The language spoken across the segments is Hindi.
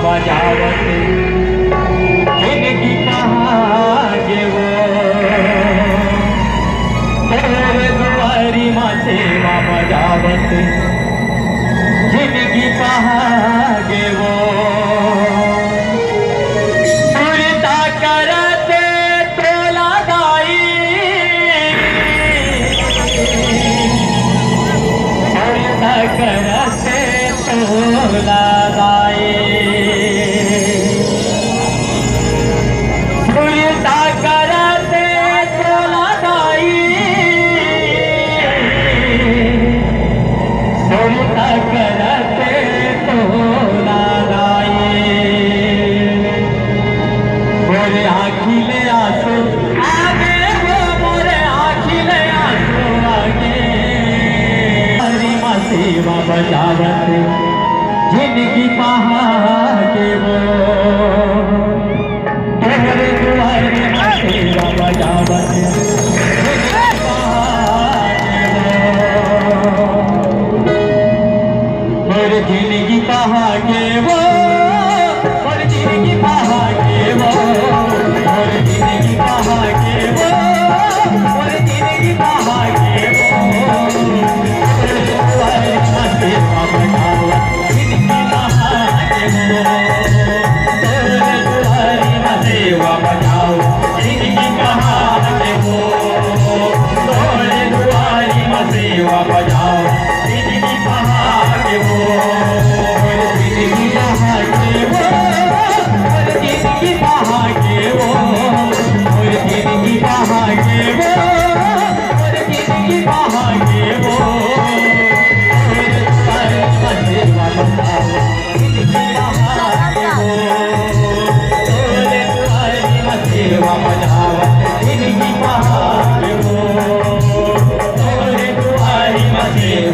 बजावत जिंदगी कहागे वो तेरे दुआरी माँ सेवा बजावत जिंदगी कहागे वो सुरता करते तोला दाई सुरता करते तोला दाई सुरता करते तोला दाई सुरता करते तोला दाई मोरे आँखिले आंसू आगे वो मोरे आँखिले आंसू आगे हरी माँ सेवा बजावत जिंदगी पहागे वो तेरे दुआरे माँ सेवा बजावत जिंदगी पहागे वो मोरे जिंदगी पहागे वो मोरे जिंदगी पहागे वो मोरे जिंदगी पहागे वो मोरे जिंदगी पहागे वो तोरे दुआरी माँ सेवा बजाओ जिंदगी पहागे वो मोरे जिंदगी पहागे वो मोरे जिंदगी पहागे वो मोरे जिंदगी पहागे वो मोरे जिंदगी पहागे वो तोरे दुआरी माँ सेवा बजाओ जिंदगी पहागे वो तोरे दुआरी माँ सेवा बजाओ जिंदगी पहागे वो तोरे दुआरी माँ सेवा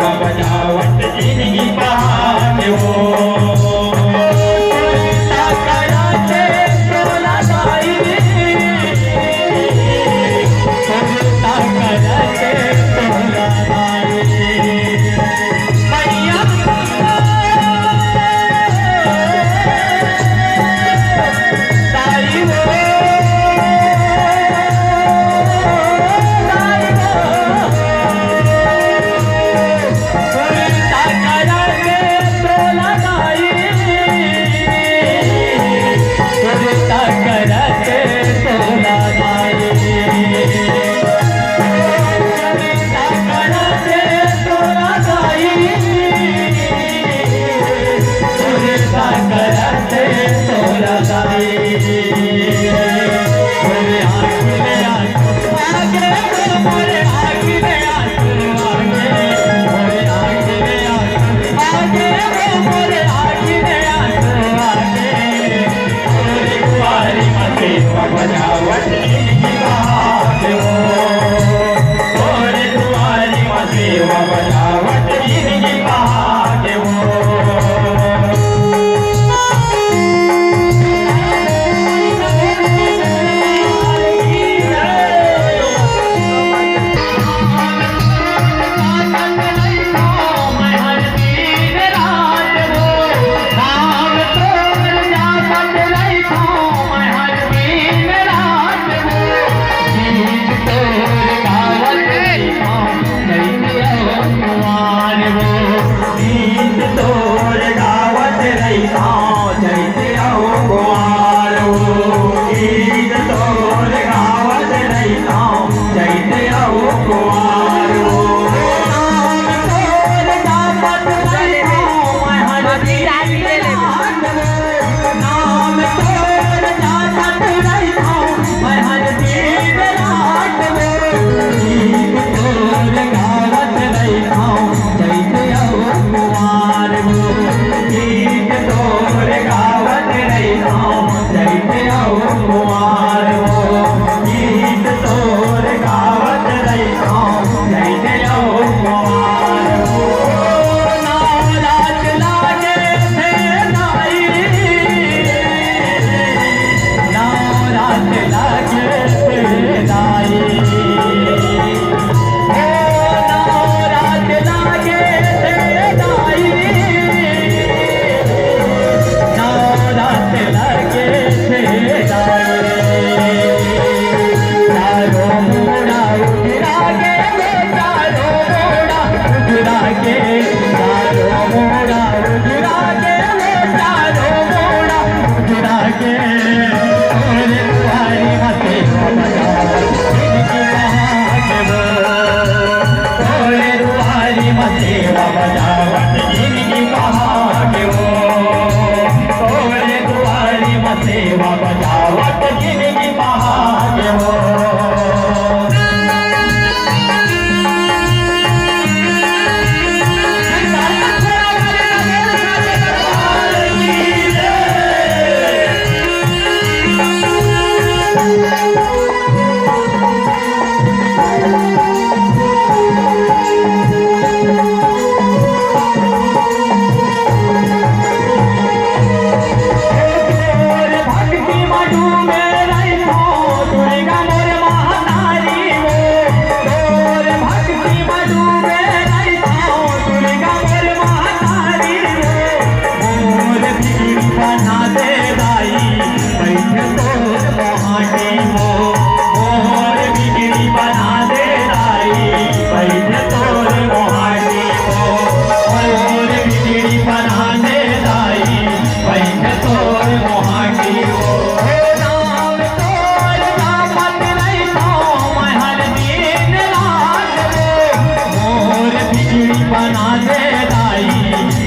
बना दे दाई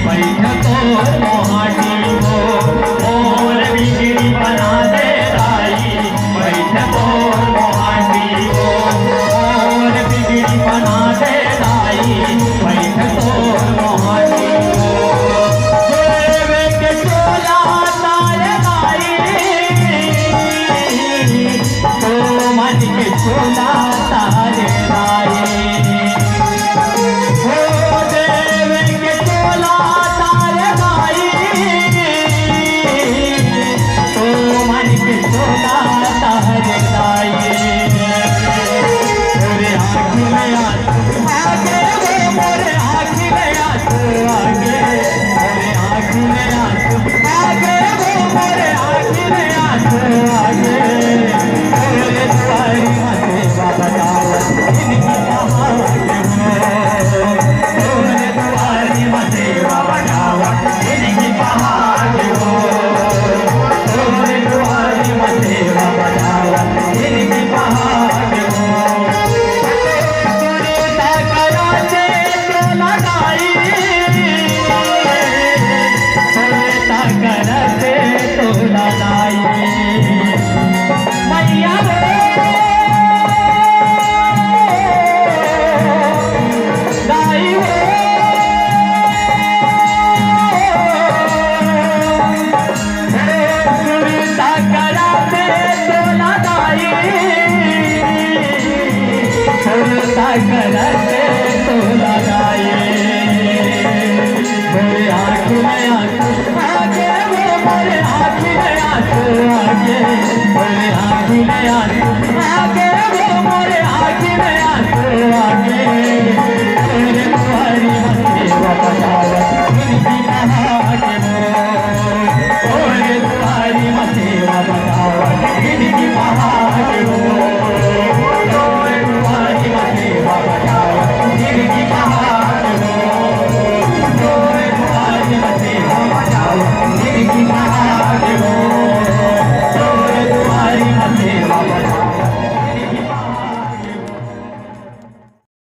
बैठ तोर मोहाटी हो मोर बिगड़ी बना दे दाई बैठ तोर मोहाटी हो मोर बिगड़ी बना दे दाई बैठ तोर मोहाटी हो देवे के चोला तारे दाई तो मन के चोला तारे दाई करते तो लगाए मेरे आँख में आगे मेरे आँख में आगे मेरे आँख में आगे मेरे आँख में